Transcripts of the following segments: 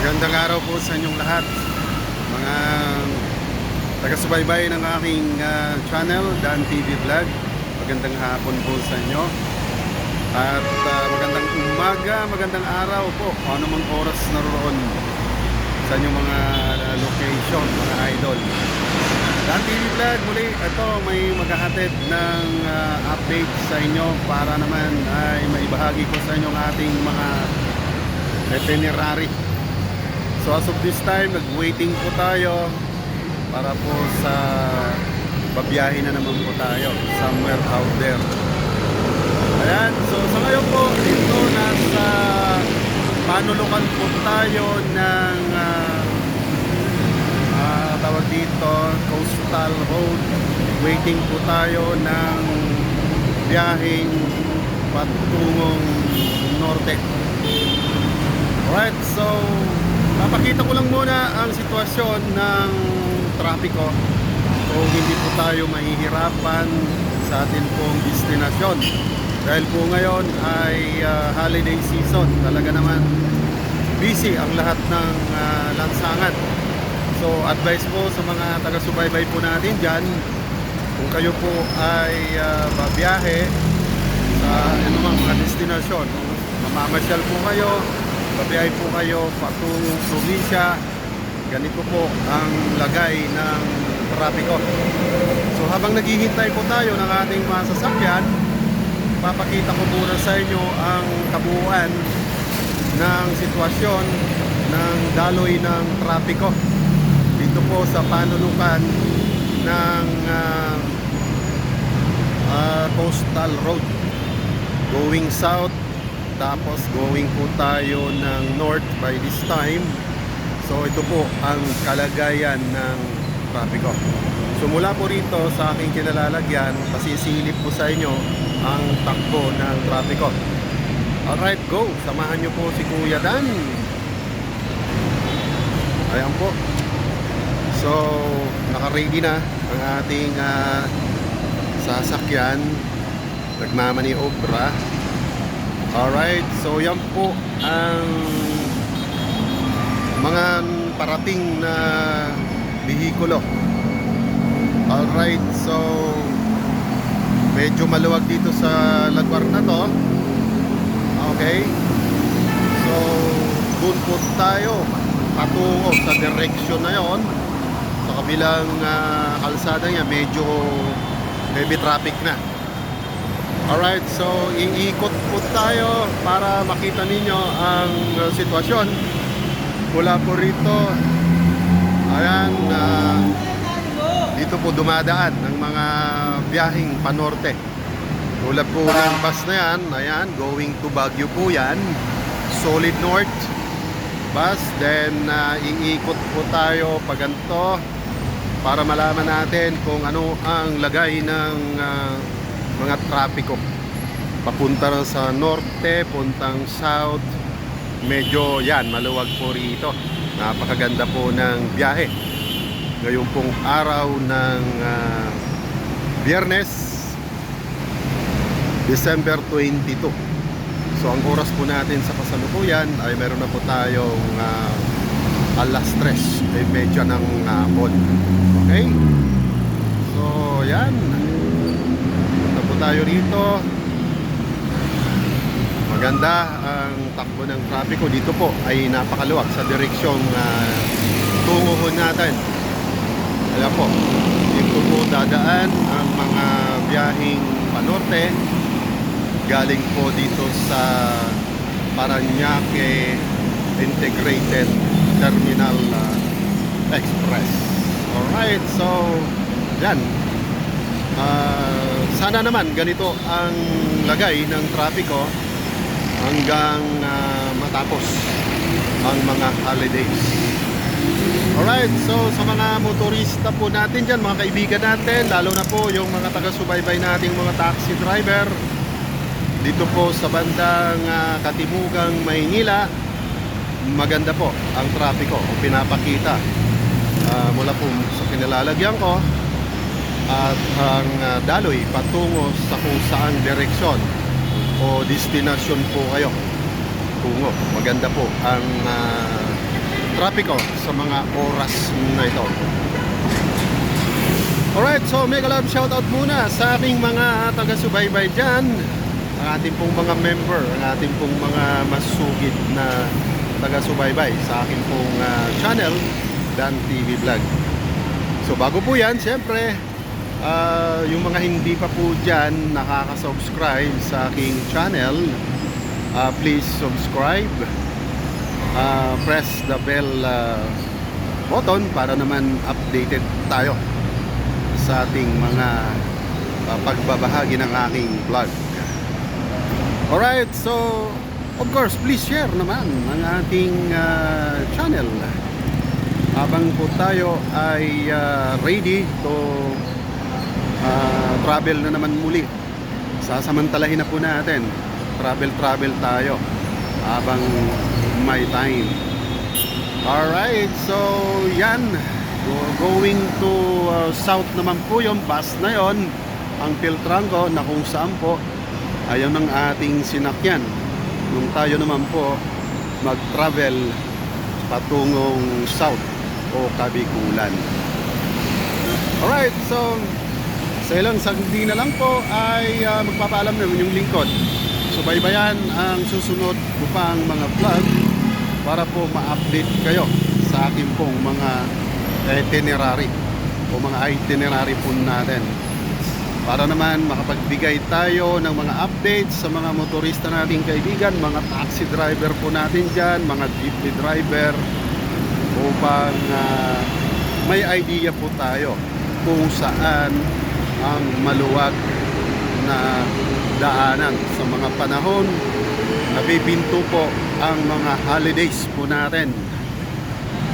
Magandang araw po sa inyong lahat, mga taga-subaybay ng aking channel, Dan TV Vlog. Magandang hapon po sa inyo. At magandang umaga, magandang araw po, kung anumang oras naroon sa inyong mga location, mga idol. Dan TV Vlog, muli ito may maghahatid ng update sa inyo para naman ay maibahagi ko sa inyo ang ating mga itinerary. So as of this time, nag-waiting po tayo para po sa babiyahin na naman po tayo somewhere out there. Ayan, so sa ngayon po, dito nasa panulukan po tayo ng tawag dito, Coastal Road. Waiting po tayo ng biyaheng patungong norte. Alright, so papakita ko lang muna ang sitwasyon ng trapiko kung hindi po tayo mahihirapan sa atin pong destinasyon. Dahil po ngayon ay holiday season. Talaga naman busy ang lahat ng lansangan. So advice po sa mga taga-subaybay po natin dyan, kung kayo po ay babiyahe sa anumang mga destinasyon, mamamasyal po kayo, babiyahe po kayo patungong probinsya, ganito po ang lagay ng trapiko. So habang naghihintay po tayo ng ating mga sasakyan, papakita ko muna sa inyo ang kabuuan ng sitwasyon ng daloy ng trapiko dito po sa panulukan ng Coastal Road going south, tapos going po tayo ng north by this time. So ito po ang kalagayan ng trapiko. So mula po rito sa aking kinalalagyan, pasisilip po sa inyo ang takbo ng trapiko. Alright, go! Samahan nyo po si Kuya Dan. Ayan po. So naka-ready na ang ating sasakyan, nagmamaniobra. Alright, so yan po ang mga parating na bihikulo. Alright, so medyo maluwag dito sa lagwar na to. Okay, so doon po tayo patungo sa direksyon na yon. Sa kabilang kalsada niya medyo heavy traffic na. Alright, so iikot po tayo para makita ninyo ang sitwasyon. Mula po rito, ayan, dito po dumadaan ng mga biyaheng panorte. Tulad po ng bus na yan, ayan, going to Baguio po yan, solid north bus. Then iikot po tayo pag ganito para malaman natin kung ano ang lagay ng mga trapiko papunta na sa norte, puntang south. Medyo yan, maluwag po rito. Napakaganda po ng biyahe ngayon pong araw ng Biyernes, December 22. So ang oras po natin sa kasalukuyan ay meron na po tayong alas 3, ay medyo ng hapon. Okay, so yan, punta po tayo rito. Maganda ang takbo ng trapiko dito po, ay napakaluwag sa direksyong tunguhon natin. Kaya po, dito po dadaan ang mga biyaheng panorte galing po dito sa Parañaque Integrated Terminal Express. Alright, so yan, sana naman ganito ang lagay ng trapiko hanggang matapos ang mga holidays. Alright, so sa mga motorista po natin dyan, mga kaibigan natin, lalo na po yung mga taga-subaybay nating mga taxi driver dito po sa bandang Katimugang Maynila, maganda po ang trapiko o pinapakita mula po sa kinalalagyan ko at ang daloy patungo sa kung saan direksyon o destinasyon po kayo tungo. Maganda po ang trapiko sa mga oras na ito. Alright, so mega love shoutout muna sa ating mga taga-subaybay dyan, ang ating pong mga member, ang ating pong mga masugid na taga-subaybay sa aking pong channel, Dan TV Vlog. So bago po yan, syempre, yung mga hindi pa po dyan nakaka-subscribe sa aking channel, please subscribe, press the bell button para naman updated tayo sa ating mga pagbabahagi ng aking vlog. Alright, so of course, please share naman ang ating channel habang po tayo ay ready to travel na naman muli. Sasamantalahin na po natin, travel tayo habang may time. Alright, so yan, going to south naman po yung bus na yon, ang Piltranco, na kung saan po ayaw ng ating sinakyan nung tayo naman po mag-travel patungong south o Kabikulan. Alright, so sa ilang sagdi na lang po ay magpapaalam naman yung lingkod. Subaybayan ang susunod ko pang mga vlog para po ma-update kayo sa akin pong mga itinerary o mga itinerary po natin, para naman makapagbigay tayo ng mga updates sa mga motorista nating kaibigan, mga taxi driver po natin dyan, mga jeepney driver, upang may idea po tayo kung saan ang maluwag na daanan sa mga panahon na bibinto po ang mga holidays po natin.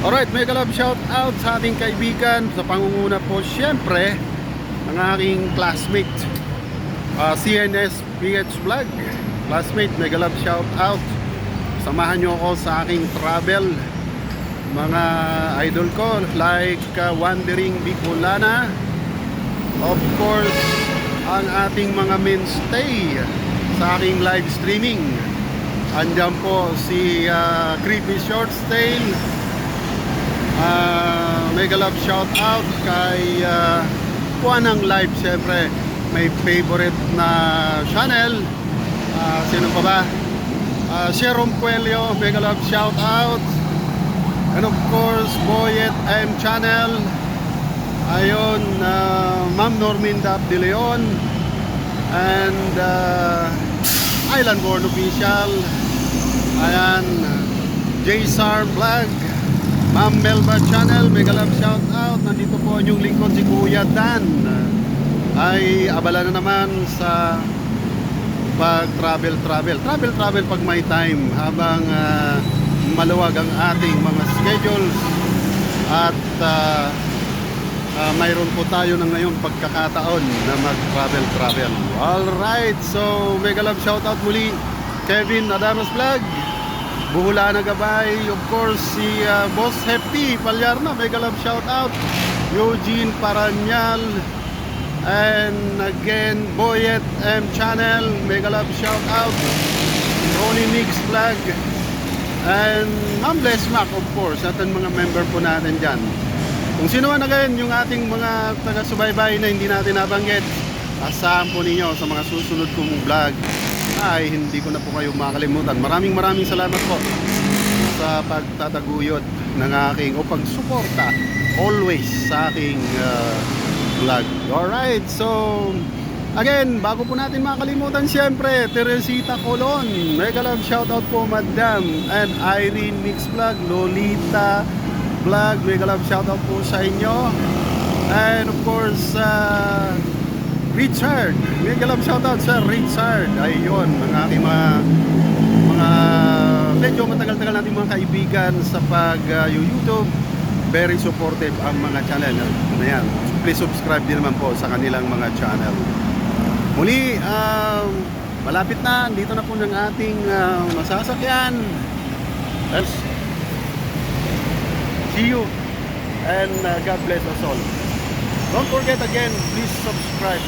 Alright, mega love shout out sa ating kaibigan, sa pangunguna po syempre ang aking classmate, CNS PH Vlog classmate. Mega love shout out, samahan nyo ako sa aking travel, mga idol ko like Wandering Bicolana, of course ang ating mga mainstay sa aking live streaming. Andyan po si Creepy Short Tail. Mega love shout out kay Juanang Live, syempre may favorite na channel. Sino pa ba? Sharon Puelio, mega love shout out. And of course Boyet M Channel, ayun, Ma'am Norminda De Leon, and Island Born Official, ayan, JSAR Vlog, Ma'am Melba Channel, mega love shout out. Nandito po yung lingkod si Kuya Dan, ay abala na naman sa pag travel pag may time, habang maluwag ang ating mga schedules at mayroon po tayo na ngayon pagkakataon na mag-travel. Alright, so mega love shoutout muli Kevin Adamas Vlog, Buhula na Gabay, of course si Boss Hefty Palyarna, mega love shoutout, Eugene Paranyal, and again Boyet M Channel, mega love shoutout, Ronnie Mix Vlog, and Ma'am Bless Mac, of course, at ang mga member po natin dyan. Kung sino man again yung ating mga taga-subaybay na hindi natin nabanggit, asahan po ninyo sa mga susunod kong vlog ay hindi ko na po kayo makalimutan. Maraming salamat po sa pagtataguyod ng aking o pagsuporta always sa aking vlog. Alright, so again, bago po natin makalimutan, syempre Teresita Colon, mega love shoutout po Madam, and Irene Mix Vlog, Lolita Vlog, mega love shoutout po sa inyo, and of course Richard, mega love shoutout sa Richard. Ayun, mga aking mga medyo matagal-tagal natin mga kaibigan sa pag YouTube, very supportive ang mga channel na yan. Please subscribe din naman po sa kanilang mga channel. Muli, malapit na, dito na po ng ating masasakyan. Let's see you, and God bless us all. Don't forget again, please subscribe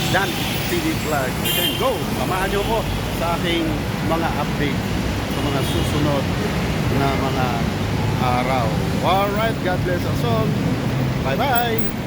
Dan TV Vlog. Again, go! Samahan nyo ko sa aking mga update sa mga susunod na mga araw. Alright, God bless us all. Bye-bye!